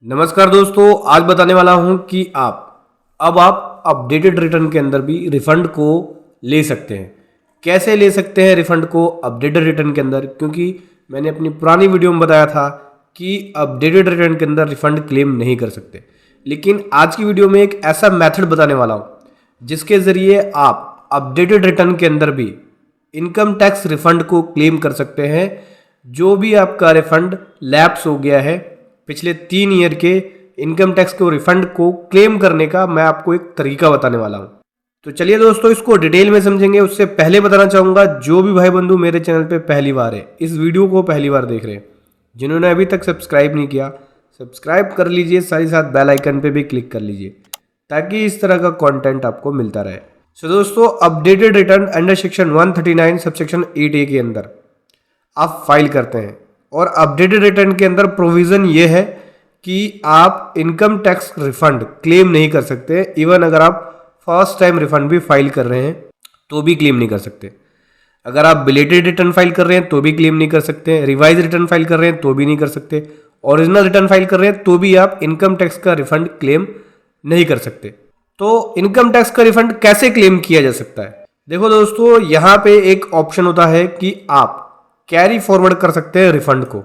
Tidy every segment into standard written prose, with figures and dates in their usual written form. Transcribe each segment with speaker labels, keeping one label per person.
Speaker 1: नमस्कार दोस्तों, आज बताने वाला हूं कि आप अपडेटेड रिटर्न के अंदर भी रिफंड को ले सकते हैं। कैसे ले सकते हैं रिफंड को अपडेटेड रिटर्न के अंदर, क्योंकि मैंने अपनी पुरानी वीडियो में बताया था कि अपडेटेड रिटर्न के अंदर रिफंड क्लेम नहीं कर सकते। लेकिन आज की वीडियो में एक ऐसा मेथड बताने वाला हूं जिसके ज़रिए आप अपडेटेड रिटर्न के अंदर भी इनकम टैक्स रिफंड को क्लेम कर सकते हैं। जो भी आपका रिफंड लैप्स हो गया है पिछले 3 ईयर के इनकम टैक्स को रिफंड को क्लेम करने का मैं आपको एक तरीका बताने वाला हूं। तो चलिए दोस्तों, इसको डिटेल में समझेंगे। उससे पहले बताना चाहूँगा, जो भी भाई बंधु मेरे चैनल पे पहली बार है, इस वीडियो को पहली बार देख रहे हैं, जिन्होंने अभी तक सब्सक्राइब नहीं किया, सब्सक्राइब कर लीजिए, साथ ही साथ बेल आइकन पे भी क्लिक कर लीजिए ताकि इस तरह का कंटेंट आपको मिलता रहे। सो दोस्तों, updated return under section 139 subsection 8A के अंदर आप फाइल करते हैं और अपडेटेड रिटर्न के अंदर प्रोविज़न ये है कि आप इनकम टैक्स रिफंड क्लेम नहीं कर सकते। इवन अगर आप फर्स्ट टाइम रिफंड भी फाइल कर रहे हैं तो भी क्लेम नहीं कर सकते। अगर आप बिलेटेड रिटर्न फाइल कर रहे हैं तो भी क्लेम नहीं कर सकते। रिवाइज रिटर्न फाइल कर रहे हैं तो भी नहीं कर सकते। ओरिजिनल रिटर्न फाइल कर रहे हैं तो भी आप इनकम टैक्स का रिफंड क्लेम नहीं कर सकते। तो इनकम टैक्स का रिफंड कैसे क्लेम किया जा सकता है? देखो दोस्तों, यहाँ पे एक ऑप्शन होता है कि आप कैरी फॉरवर्ड कर सकते हैं रिफंड को।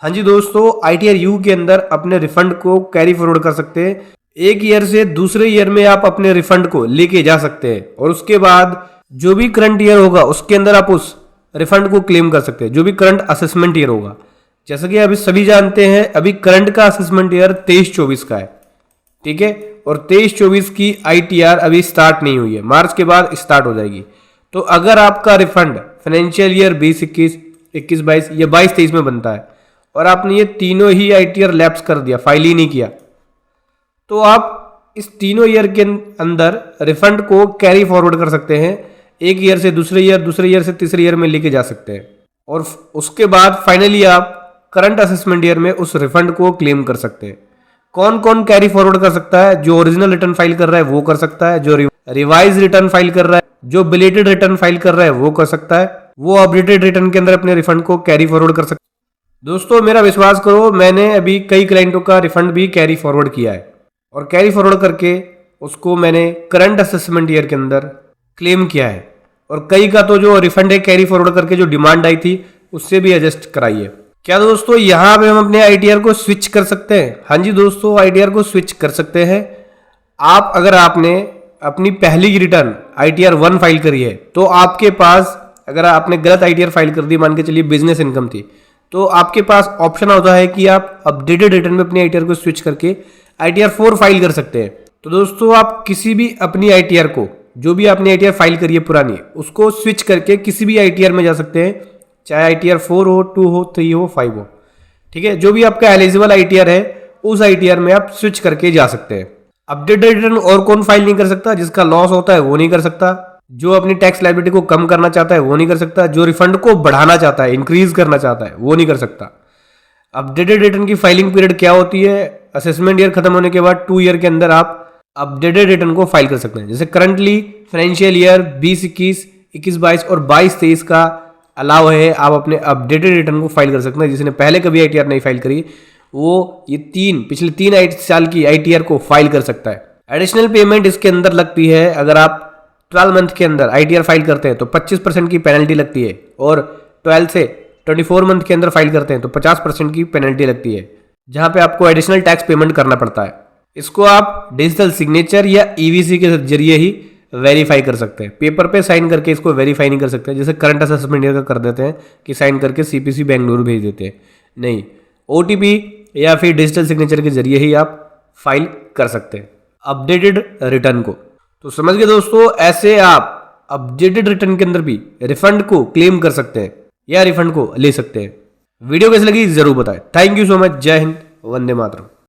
Speaker 1: हाँ जी दोस्तों, ITR U के अंदर अपने रिफंड को कैरी फॉरवर्ड कर सकते हैं। एक ईयर से दूसरे ईयर में आप अपने रिफंड को लेके जा सकते हैं और उसके बाद जो भी करंट ईयर होगा उसके अंदर आप उस रिफंड को क्लेम कर सकते हैं, जो भी करंट असेसमेंट ईयर होगा। जैसा कि अभी सभी जानते हैं, अभी करंट का असेसमेंट ईयर 23-24 का है, ठीक है, और 23-24 की ITR अभी स्टार्ट नहीं हुई है, मार्च के बाद स्टार्ट हो जाएगी। तो अगर आपका रिफंड फाइनेंशियल ईयर 20-21, 21-22 या 22-23 में बनता है और आपने ये तीनों ही ITR लैप्स कर दिया, फाइल ही नहीं किया, तो आप इस तीनों ईयर के अंदर रिफंड को कैरी फॉरवर्ड कर सकते हैं। एक ईयर से दूसरे ईयर से तीसरे ईयर में लेके जा सकते हैं और उसके बाद फाइनली आप करंट असेसमेंट ईयर में उस रिफंड को क्लेम कर सकते हैं। कौन कौन कैरी फॉरवर्ड कर सकता है? जो ओरिजिनल रिटर्न फाइल कर रहा है वो कर सकता है, जो रिवाइज रिटर्न फाइल कर रहा है, जो बिलेटेड रिटर्न फाइल कर रहा है वो कर सकता है, वो अपडेटेड रिटर्न के अंदर अपने रिफंड को कैरी फॉरवर्ड कर सकता है। दोस्तों, मेरा विश्वास करो, मैंने अभी कई क्लाइंटों का रिफंड भी कैरी फॉरवर्ड किया है और कैरी फॉरवर्ड करके उसको मैंने करंट असेसमेंट ईयर के अंदर क्लेम किया है। और कई का तो जो रिफंड है कैरी फॉरवर्ड करके जो डिमांड आई थी उससे भी एडजस्ट कराई है। क्या दोस्तों, यहाँ पे हम अपने ITR को स्विच कर सकते हैं? हाँ जी दोस्तों, ITR को स्विच कर सकते हैं। अगर आपने अपनी पहली रिटर्न ITR 1 फाइल करी है तो आपके पास, अगर आपने गलत ITR फाइल कर दी, मान के चलिए बिजनेस इनकम थी, तो आपके पास ऑप्शन होता है कि आप अपडेटेड रिटर्न में अपनी ITR को स्विच करके ITR 4 फाइल कर सकते हैं। तो दोस्तों, आप किसी भी अपनी ITR को, जो भी आपने ITR फाइल करी है पुरानी, उसको स्विच करके किसी भी ITR में जा सकते हैं, चाहे ITR 4 हो, 2 हो, 3 हो, 5 हो, ठीक है। जो भी आपका एलिजिबल ITR है उस ITR में आप स्विच करके जा सकते हैं। अपडेटेड रिटर्न और कौन फाइल नहीं कर सकता? जिसका लॉस होता है वो नहीं कर सकता, जो अपनी टैक्स लायबिलिटी को कम करना चाहता है वो नहीं कर सकता, जो रिफंड को बढ़ाना चाहता है, इंक्रीज करना चाहता है, वो नहीं कर सकता। अपडेटेड रिटर्न की फाइलिंग पीरियड क्या होती है? असेसमेंट ईयर खत्म होने के बाद 2 ईयर के अंदर आप अपडेटेड रिटर्न को फाइल कर सकते हैं। जैसे करंटली फाइनेंशियल ईयर 20-21, 21-22 और 22-23 का अलाउ है, आप अपने अपडेटेड रिटर्न को फाइल कर सकते हैं। जिसने पहले कभी ITR नहीं फाइल करी वो ये पिछले 3 साल की ITR को फाइल कर सकता है। एडिशनल पेमेंट इसके अंदर लगती है। अगर आप 12 मंथ के अंदर ITR फाइल करते हैं तो 25% की पेनल्टी लगती है, और 12 से 24 मंथ के अंदर फाइल करते हैं तो 50% की पेनल्टी लगती है, जहां पे आपको एडिशनल टैक्स पेमेंट करना पड़ता है। इसको आप डिजिटल सिग्नेचर या EVC के जरिए ही वेरीफाई कर सकते हैं। पेपर पे साइन करके इसको वेरीफाई नहीं कर सकते, जैसे करंट असेसमेंट ईयर का कर देते हैं कि साइन करके CPC बेंगलुरु भेज देते हैं। नहीं, OTP या फिर डिजिटल सिग्नेचर के जरिए ही आप फाइल कर सकते हैं अपडेटेड रिटर्न को। तो समझ गए दोस्तों, ऐसे आप अपडेटेड रिटर्न के अंदर भी रिफंड को क्लेम कर सकते हैं या रिफंड को ले सकते हैं। वीडियो कैसी लगी जरूर बताएं। Thank you so much. जय हिंद, वंदे मातरम।